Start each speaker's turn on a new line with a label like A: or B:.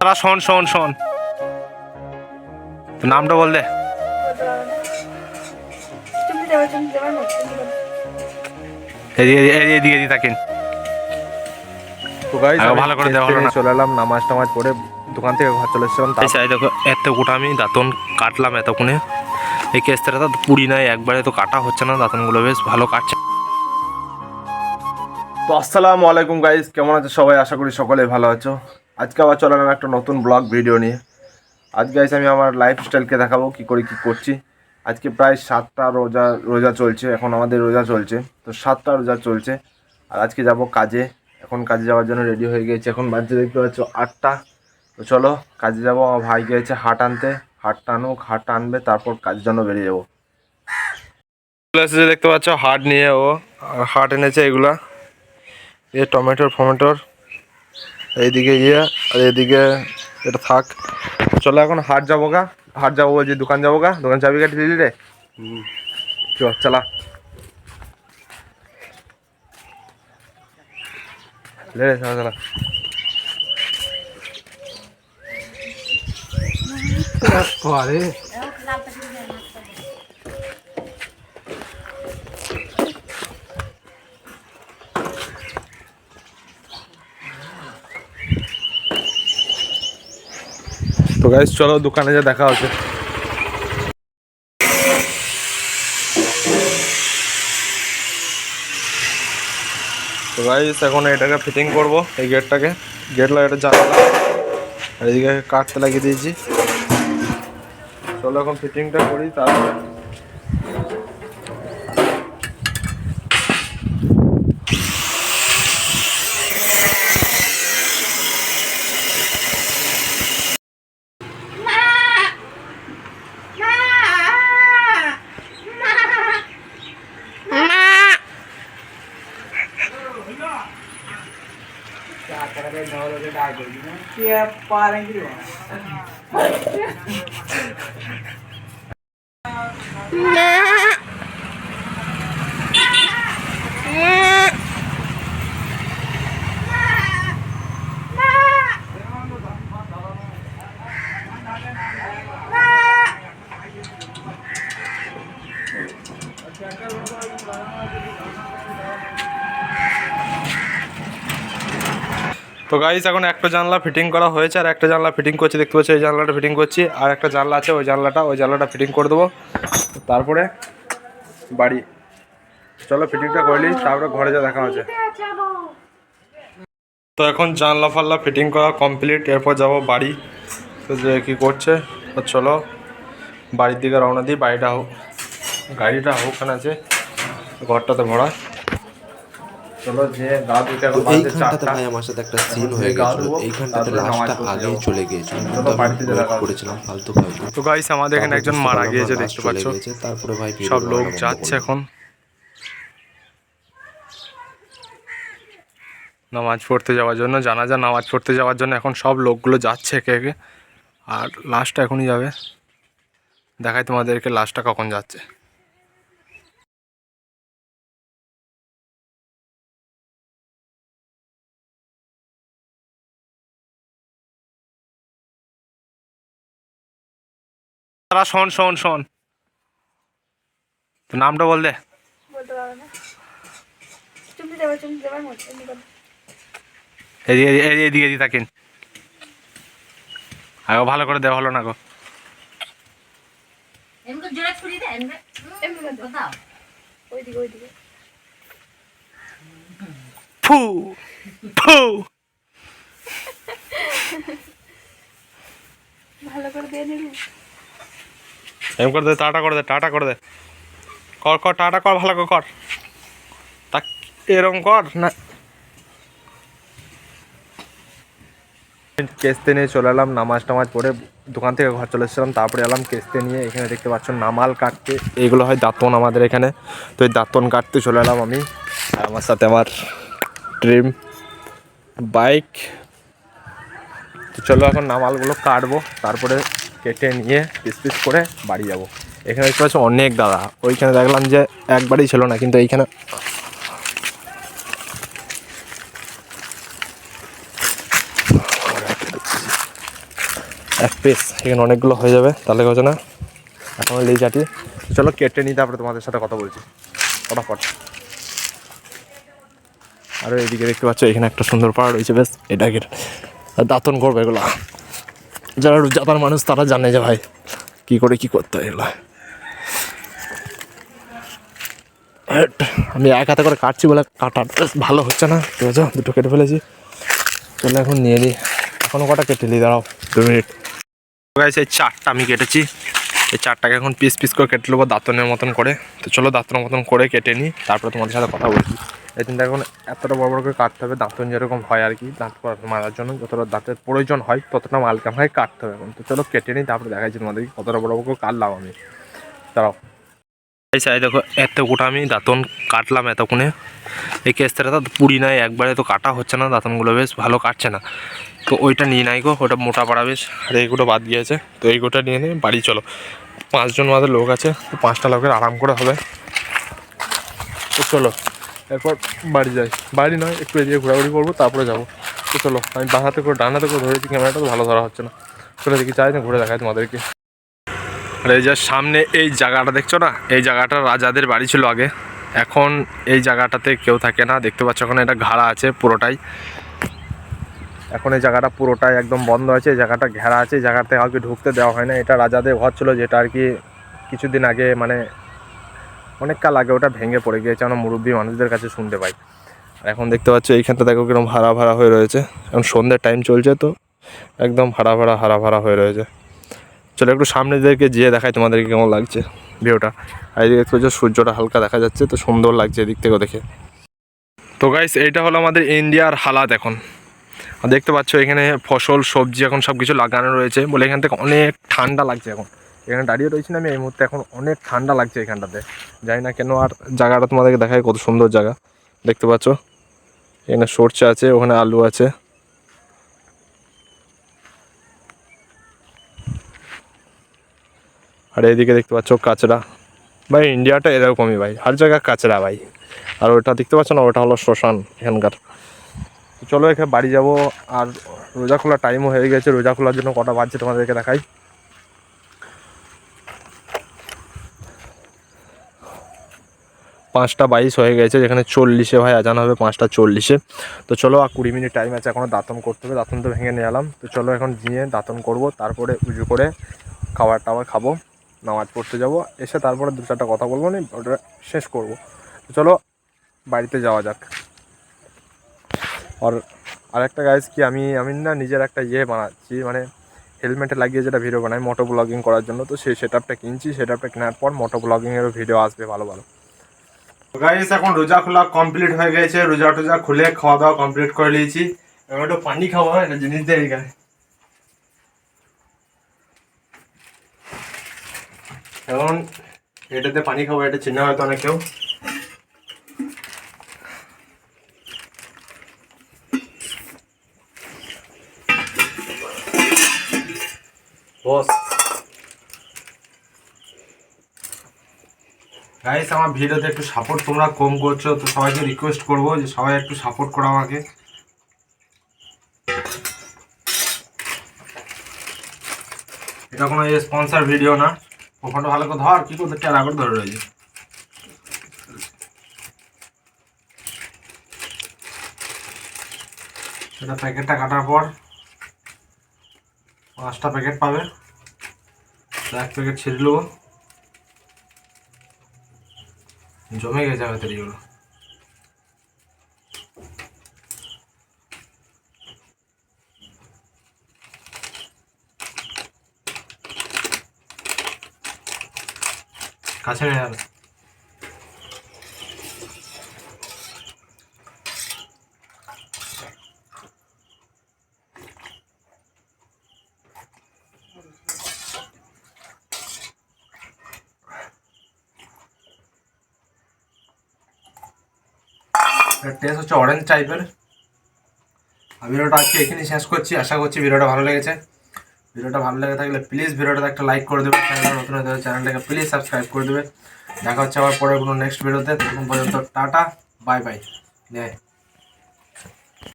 A: তারা শোন শোন শোন, নামটা বল দে। এদিকে থাকেন।
B: তো গাইস
A: ভালো করে দেওয়া হলো না।
B: চলে এলাম নামাজ টামাজ পড়ে দোকান থেকে ঘর চলে এসেছিলাম।
A: দেখো এত গোটা আমি দাঁতন কাটলাম এতক্ষণে। এই কেসটা তো পুড়ি নাই, একবারে তো কাটা হচ্ছে না, দাঁতনগুলো বেশ ভালো কাটছে।
B: তো আসসালামু আলাইকুম গাইস, কেমন আছো সবাই? আশা করি সকলে ভালো আছো। আজকে আবার চলে এলাম একটা নতুন ব্লগ ভিডিও নিয়ে। আজ গাইস আমি আমার লাইফস্টাইলকে দেখাবো কি করে কি করছি। আজকে প্রায় 7টা রোজা চলছে, এখন আমাদের রোজা চলছে, তো 7টা রোজা চলছে। আর আজকে যাব কাজে, এখন কাজে যাওয়ার জন্য রেডি হয়ে গেছে। এখন বাজে দেখতে পাচ্ছ 8টা। তো চলো কাজে যাবো। আমার ভাই গিয়েছে হাট আনতে, হাটটা আনুক, হাটটা আনবে, তারপর কাজের জন্য বেরিয়ে যাবো।
A: চলে এসেছে দেখতে পাচ্ছ হাট নিয়ে, ও হাট এনেছে এগুলা, এ টমেটোর এইদিকে গিয়ে, আর এদিকে এটা থাক। চলো এখন হাট যাবো গা, হাট যাবো বলছি, দোকান যাবো গা। দোকান চাবি কাটি দিলি রে? চল চালা লে, চালা চালা। তো গাইস চলো দোকানে যা দেখা হচ্ছে। তো গাইস এখন এটাকে ফিটিং করবো, এই গেটটাকে, গেট লাগাতে জানালা, আর এদিকে কাটতে লাগিয়ে দিয়েছি। চলো এখন ফিটিংটা করি তারপরে। তো গাইস এখন একটা জানলা ফিটিং করা হয়েছে, আর একটা জানলা ফিটিং করছি দেখতে পাচ্ছি। এই জানলাটা ফিটিং করছি, আর একটা জানলা আছে, ওই জানলাটা ফিটিং করে দেবো, তারপরে বাড়ি। চলো ফিটিংটা করলি, তারপরে ঘরে যা দেখা হচ্ছে। তো এখন জানলা ফাল্লা ফিটিং করা কমপ্লিট, এরপর যাব বাড়ি। তো যে কী করছে, তো চলো বাড়ির দিকে রওনা দিই। বাড়িটা হোক, গাড়িটা হোক ওখানে আছে, ঘরটাতে ভরা। চলো যে গা ধুতে এখন বাজে 4টা।
C: ভাই আমার সাথে একটা সিন হয়ে গেছিল, এইখানটাতে লাশটা আগেই চলে গিয়েছিল, কিন্তু আমি ওয়েট করেছিলাম ফালতু ফালতু।
A: তো গাইস আমাদের এখানে একজন মারা গিয়েছে দেখতে পাচ্ছ,
C: তারপরে ভাই
A: সব লোক যাচ্ছে এখন নামাজ পড়তে যাওয়ার জন্য, জানাজা নামাজ পড়তে যাওয়ার জন্য এখন সব লোকগুলো যাচ্ছে একে একে। আর লাশটা এখনই যাবে, দেখাই তোমাদেরকে লাশটা কখন যাচ্ছে। তারা শোন শোন শোন, তো নামটা বল দে। এদিকে থাকেন, আগে ভালো করে দেওয়া হলো না গো। ফু ফু,
D: ভালো করে দিয়ে নিবি।
A: এম করে দে, টাটা করে দে, টাটা করে দে, কর কর টাটা কর, ভালো করে কর, তা এরকম কর না। কেস্তে নিয়ে চলে এলাম, নামাজ টামাজ পড়ে দোকান থেকে ঘর চলে এসেছিলাম, তারপরে এলাম কেস্তে নিয়ে। এখানে দেখতে পাচ্ছ নামাল কাটতে, এইগুলো হয় দাঁতন আমাদের এখানে। তো এই দাঁতন কাটতে চলে এলাম আমি, আর আমার সাথে আমার ড্রিম বাইক। তো চলো এখন নামালগুলো কাটবো, তারপরে কেটে নিয়ে পিস পিস করে বাড়ি যাব। এখানে দেখতে পাচ্ছ অনেক দাদা, ওইখানে দেখলাম যে একবারই ছিল না, কিন্তু এইখানে এক পিস, এখানে অনেকগুলো হয়ে যাবে, তাহলে হচ্ছে না এখন লেই চাটি। চলো কেটে নিই, তারপরে তোমাদের সাথে কথা বলছি ফটাফট। আর এইদিকে দেখতে পাচ্ছ এখানে একটা সুন্দর পাড়া রয়েছে, বেশ এটাকে দাঁতন করবে এগুলো। যারা রোজাদার মানুষ তারা জানে যে ভাই কী করে কী করতে হয় এগুলো। আমি এক হাতে করে কাটছি বলে কাটার ভালো হচ্ছে না, ঠিক আছে, দুটো কেটে ফেলেছি। চলো এখন নিয়ে নিই, এখনও কটা কেটে নিই, দাঁড়াও 2 মিনিট। এই 4টা আমি কেটেছি, এই 4টাকে এখন পিস পিস করে কেটে নেবো দাঁতনের মতন করে। তো চলো দাঁতনের মতন করে কেটে নিই, তারপরে তোমাদের সাথে কথা বলছি। এই তিনটা এখন এতটা বড় বড় করে কাটতে হবে, দাঁতন যেরকম হয় আর কি, দাঁত মারার জন্য যতটা দাঁতের প্রয়োজন হয় ততটা মালকে আমাকে কাটতে হবে এখন। তো চলো কেটে নিই, তারপরে দেখাচ্ছি তোমাদেরকে কতটা বড় বড় করে কাটলাম আমি। দাঁড়াও, এই সাই দেখো এতটা আমি দাঁতন কাটলাম এতক্ষণে। এই কেসটা তো পুড়ি নাই, একবারে তো কাটা হচ্ছে না, দাঁতনগুলো বেশ ভালো কাটছে না। তো ওইটা নিয়ে নাই গো, ওটা মোটা পাড়া বেশ, আর এইগুলো বাদ গিয়েছে। তো এইগুলোটা নিয়ে নিয়ে বাড়ি চলো। 5 জন আমাদের লোক আছে, তো 5টা লোকের আরাম করে হবে। তো চলো এরপর বাড়ি যাই, বাড়ি নয় একটু এদিকে ঘোরাঘুরি করবো তারপরে যাবো। তো চলো, আমি বাঁ হাতে করে ডান হাতে করে ধরেছি ক্যামেরাটা, তো ভালো ধরা হচ্ছে না। চলো দেখি চাই না ঘুরে দেখায় তোমাদেরকে। আর এই যে সামনে এই জায়গাটা দেখছো না, এই জায়গাটা রাজাদের বাড়ি ছিল আগে, এখন এই জায়গাটাতে কেউ থাকে না, দেখতে পাচ্ছ এখন এটা ঘেরা আছে পুরোটাই। এখন এই জায়গাটা পুরোটাই একদম বন্ধ আছে, এই জায়গাটা ঘেরা আছে, এই জায়গাতে কাউকে ঢুকতে দেওয়া হয় না। এটা রাজাদের ঘর ছিল, যেটা আর কি কিছুদিন আগে মানে অনেক কাল আগে ওটা ভেঙে পড়ে গিয়েছে, আমরা মুরব্বী মানুষদের কাছে শুনতে পাই। আর এখন দেখতে পাচ্ছ এইখানটা দেখো কিরকম ভাড়া ভাড়া হয়ে রয়েছে, এখন সন্ধ্যের টাইম চলছে, তো একদম হারা ভাড়া হয়ে রয়েছে। চলো একটু সামনে দিকে যেয়ে দেখাই তোমাদেরকে কেমন লাগছে ভিউটা। আর এদিকে দেখতে পাচ্ছ সূর্যটা হালকা দেখা যাচ্ছে, তো সুন্দর লাগছে এদিক থেকেও দেখে। তো গাইস এইটা হলো আমাদের ইন্ডিয়ার হালাত এখন। আর দেখতে পাচ্ছ এখানে ফসল সবজি এখন সব কিছু লাগানো রয়েছে বলে এখান থেকে অনেক ঠান্ডা লাগছে এখন। এখানে দাঁড়িয়ে রয়েছি না আমি এই মুহূর্তে, এখন অনেক ঠান্ডা লাগছে এখানটাতে, জানি না কেন। আর জায়গাটা তোমাদেরকে দেখায়, কত সুন্দর জায়গা দেখতে পাচ্ছ। এখানে সরষে আছে, ওখানে আলু আছে। আর এইদিকে দেখতে পাচ্ছ কাঁচরা। ভাই ইন্ডিয়াটা এরকমই ভাই, হর জায়গায় কাঁচরা ভাই। আর ওটা দেখতে পাচ্ছ না, ওটা হলো শ্মশান এখানকার। তো চলো এখানে বাড়ি যাব, আর রোজা খোলার টাইমও হয়ে গেছে। রোজা খোলার জন্য কটা বাজছে তোমাদেরকে দেখাই। 5টা 22 হয়ে গেছে, যেখানে 40-এ ভাই আজান হবে, 5টা 40-এ। তো চলো আর 20 মিনিট টাইম আছে, এখনও দাঁতন করতে হবে, দাঁতন তো ভেঙে নিয়ে এলাম। তো চলো এখন গিয়ে দাঁতন করব, তারপরে উজু করে খাবার টাবার খাবো, নামাজ পড়তে যাব, এসে তারপরে 2-4টা কথা বলবো, নি ওটা শেষ করবো। তো চলো বাড়িতে যাওয়া যাক। আর আরেকটা গাইজ কি, আমি না নিজের একটা বানাচ্ছি, মানে হেলমেটে লাগিয়ে যেটা ভিডিও বানাই মোটো ব্লগিং করার জন্য। তো সেই সেটআপটা কিনছি, সেটআপটা কেনার পর মোটো ব্লগিংয়েরও ভিডিও আসবে ভালো ভালো। গাইস এখন রোজা খোলা কমপ্লিট হয়ে গেছে, রোজা টোজা খুলে খাওয়া দাওয়া কমপ্লিট করে নিয়েছি। এবার একটু পানি খাবো, একটা জিনিস দেয় এখানে। এখন এটাতে পানি খাবো, এটা চিনে হয়তো অনেক কেউ। বস গাইস আমার ভিডিওতে একটু সাপোর্ট তোমরা কম করছো, তো সবাইকে রিকোয়েস্ট করবো যে সবাই একটু সাপোর্ট করো আমাকে। এটা কোনো স্পন্সর ভিডিও না। ওখানে ভালো করে ধর, কি করতে চার আগর ধরে রয়েছে। এটা প্যাকেটটা কাটার পর 5টা প্যাকেট পাবে, 1 প্যাকেট ছিঁড়ে নেবো, জমে গেছে হয়তো এগুলো। কাছে নিয়ে যাবে। টেস্ট হচ্ছে অরেঞ্জ টাইপের। আর ভিডিওটা আজকে এখানেই শেষ করছি, আশা করছি ভিডিওটা ভালো লেগেছে। ভিডিওটা ভালো লেগে থাকলে প্লিজ ভিডিওটাতে একটা লাইক করে দেবে, চ্যানেলটা নতুন হতে হলে চ্যানেলটাকে প্লিজ সাবস্ক্রাইব করে দেবে। দেখা হচ্ছে আবার পরে কোনো নেক্সট ভিডিওতে, তখন পর্যন্ত টাটা বাই বাই।